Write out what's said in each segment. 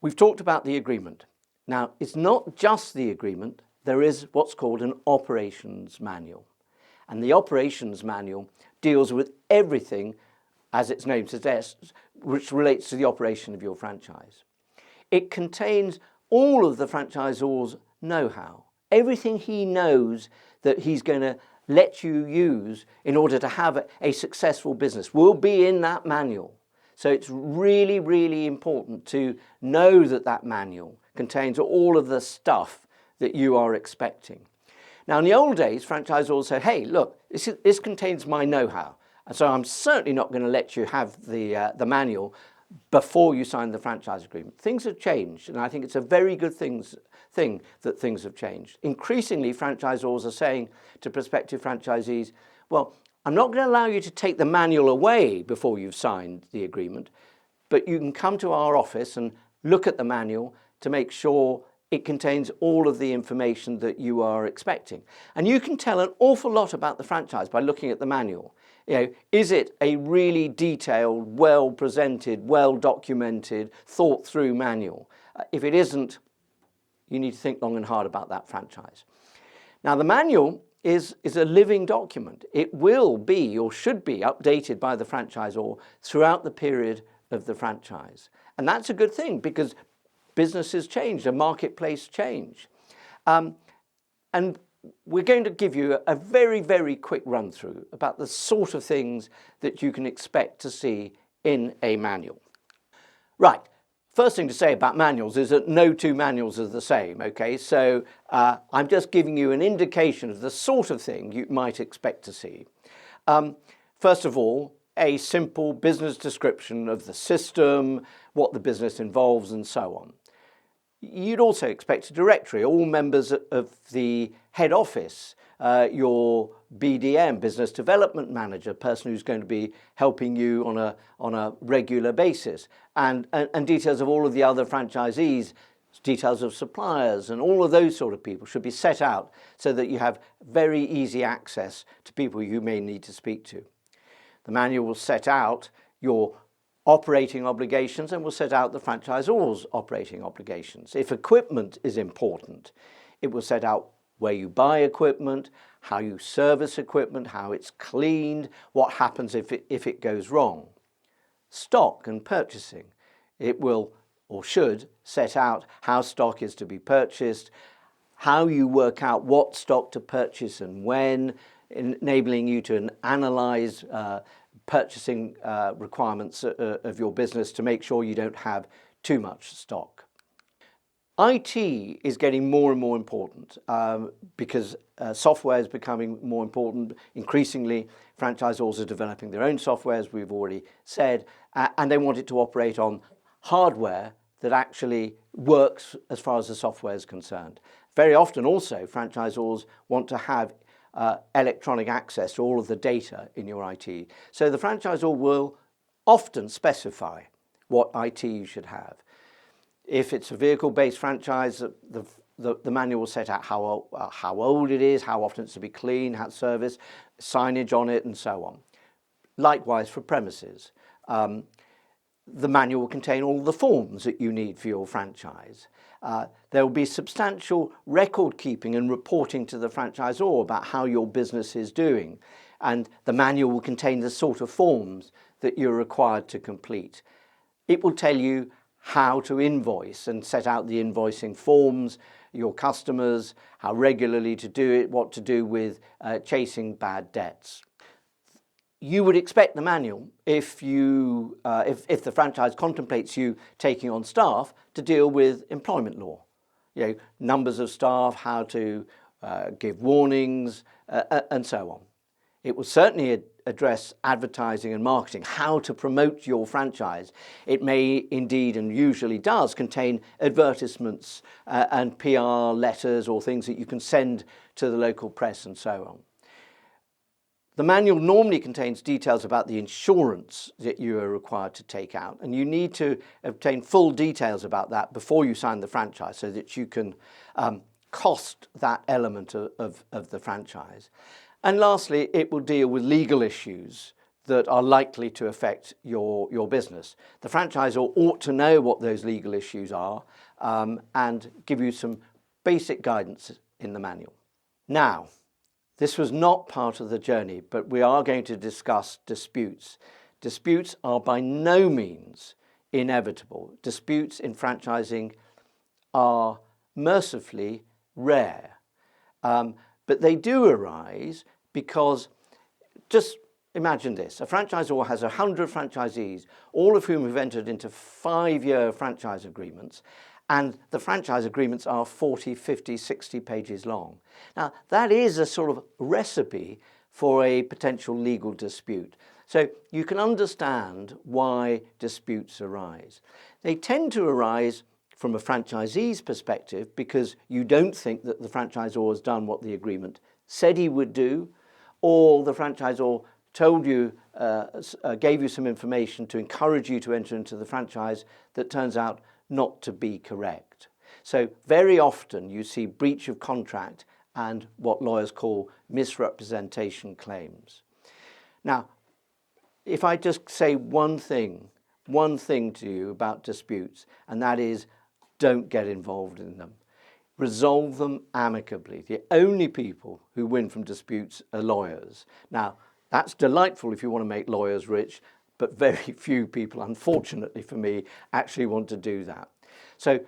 We've talked about the agreement. Now, it's not just the agreement. There is what's called an operations manual. And the operations manual deals with everything, as its name suggests, which relates to the operation of your franchise. It contains all of the franchisor's know-how, everything he knows that he's going to let you use in order to have a successful business will be in that manual. So it's really, really important to know that that manual contains all of the stuff that you are expecting. Now, in the old days, franchisors said, hey, look, this contains my know-how, and so I'm certainly not going to let you have the manual before you sign the franchise agreement. Things have changed, and I think it's a very good thing that things have changed. Increasingly, franchisors are saying to prospective franchisees, well, I'm not going to allow you to take the manual away before you've signed the agreement, but you can come to our office and look at the manual to make sure it contains all of the information that you are expecting. And you can tell an awful lot about the franchise by looking at the manual. Is it a really detailed, well-presented, well-documented, thought-through manual? If it isn't, you need to think long and hard about that franchise. Now, the manual is a living document. It will be or should be updated by the franchisor throughout the period of the franchise. And that's a good thing because businesses change, the marketplace change. And we're going to give you a very, very quick run through about the sort of things that you can expect to see in a manual. Right, first thing to say about manuals is that no two manuals are the same, okay? So I'm just giving you an indication of the sort of thing you might expect to see. First of all, a simple business description of the system, what the business involves, and so on. You'd also expect a directory, all members of the head office, your BDM, business development manager, person who's going to be helping you on a regular basis, and details of all of the other franchisees, details of suppliers, and all of those sort of people should be set out so that you have very easy access to people you may need to speak to. The manual will set out your operating obligations and will set out the franchisor's operating obligations. If equipment is important, it will set out where you buy equipment, how you service equipment, how it's cleaned, what happens if it goes wrong. Stock and purchasing, it will or should set out how stock is to be purchased, how you work out what stock to purchase and when, enabling you to analyze purchasing requirements of your business to make sure you don't have too much stock. IT is getting more and more important because software is becoming more important. Increasingly, franchisors are developing their own software, as we've already said, and they want it to operate on hardware that actually works as far as the software is concerned. Very often also, franchisors want to have electronic access to all of the data in your IT. So the franchisor will often specify what IT you should have. If it's a vehicle-based franchise, the manual will set out how old it is, how often it's to be cleaned, how to service, signage on it, and so on. Likewise for premises. The manual will contain all the forms that you need for your franchise. There will be substantial record keeping and reporting to the franchisor about how your business is doing. And the manual will contain the sort of forms that you're required to complete. It will tell you how to invoice and set out the invoicing forms, your customers, how regularly to do it, what to do with chasing bad debts. You would expect the manual, if the franchise contemplates you taking on staff, to deal with employment law. Numbers of staff, how to give warnings, and so on. It will certainly address advertising and marketing, how to promote your franchise. It may indeed, and usually does, contain advertisements and PR letters or things that you can send to the local press and so on. The manual normally contains details about the insurance that you are required to take out, and you need to obtain full details about that before you sign the franchise so that you can cost that element of the franchise. And lastly, it will deal with legal issues that are likely to affect your business. The franchisor ought to know what those legal issues are and give you some basic guidance in the manual. Now, this was not part of the journey, but we are going to discuss disputes. Disputes are by no means inevitable. Disputes in franchising are mercifully rare, but they do arise because, just imagine this, a franchisor has 100 franchisees, all of whom have entered into 5-year franchise agreements, and the franchise agreements are 40, 50, 60 pages long. Now, that is a sort of recipe for a potential legal dispute. So you can understand why disputes arise. They tend to arise from a franchisee's perspective because you don't think that the franchisor has done what the agreement said he would do, or the franchisor told you, gave you some information to encourage you to enter into the franchise that turns out not to be correct. So very often you see breach of contract and what lawyers call misrepresentation claims. Now, if I just say one thing to you about disputes, and that is don't get involved in them. Resolve them amicably. The only people who win from disputes are lawyers. Now, that's delightful if you want to make lawyers rich, but very few people, unfortunately for me, actually want to do that. So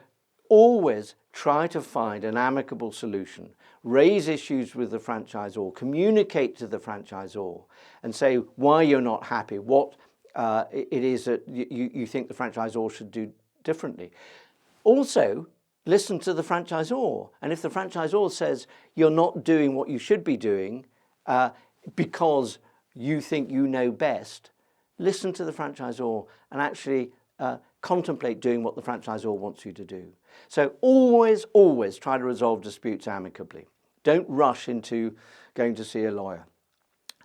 always try to find an amicable solution. Raise issues with the franchisor, communicate to the franchisor and say why you're not happy, what it is that you think the franchisor should do differently. Also, listen to the franchisor, and if the franchisor says you're not doing what you should be doing because you think you know best, listen to the franchisor and actually contemplate doing what the franchisor wants you to do. So always try to resolve disputes amicably. Don't rush into going to see a lawyer.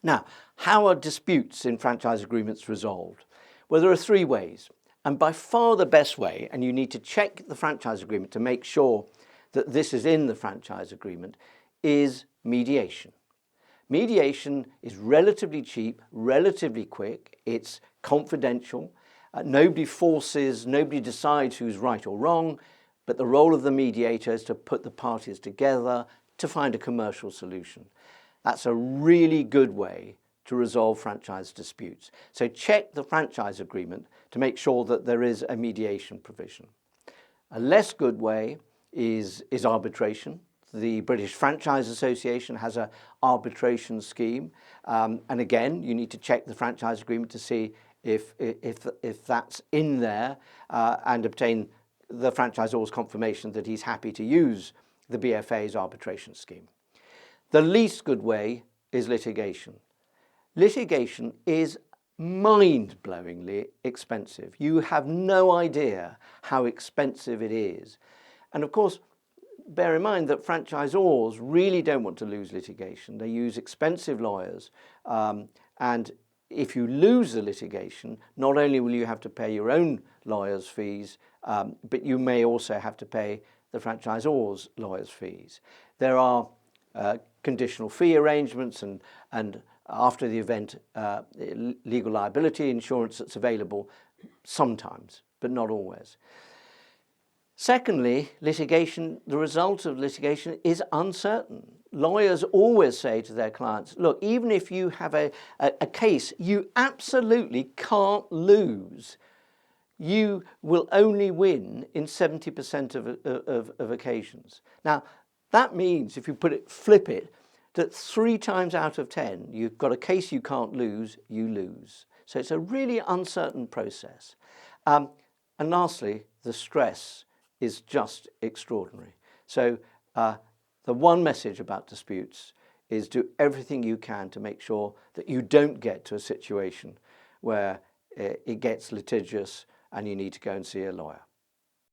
Now, how are disputes in franchise agreements resolved? Well, there are 3 ways. And by far the best way, and you need to check the franchise agreement to make sure that this is in the franchise agreement, is mediation. Mediation is relatively cheap, relatively quick, it's confidential. Nobody decides who's right or wrong, but the role of the mediator is to put the parties together to find a commercial solution. That's a really good way to resolve franchise disputes. So check the franchise agreement to make sure that there is a mediation provision. A less good way is arbitration. The British Franchise Association has an arbitration scheme. And again, you need to check the franchise agreement to see if that's in there and obtain the franchisor's confirmation that he's happy to use the BFA's arbitration scheme. The least good way is litigation. Litigation is mind-blowingly expensive. You have no idea how expensive it is. And of course, bear in mind that franchisors really don't want to lose litigation. They use expensive lawyers. And if you lose the litigation, not only will you have to pay your own lawyer's fees, but you may also have to pay the franchisor's lawyer's fees. There are conditional fee arrangements and after the event, legal liability insurance that's available sometimes, but not always. Secondly, litigation, the result of litigation is uncertain. Lawyers always say to their clients, look, even if you have a case you absolutely can't lose, you will only win in 70% of occasions. Now, that means, if you flip it, that 3 times out of 10, you've got a case you can't lose, you lose. So it's a really uncertain process. And lastly, the stress is just extraordinary. So the one message about disputes is do everything you can to make sure that you don't get to a situation where it gets litigious and you need to go and see a lawyer.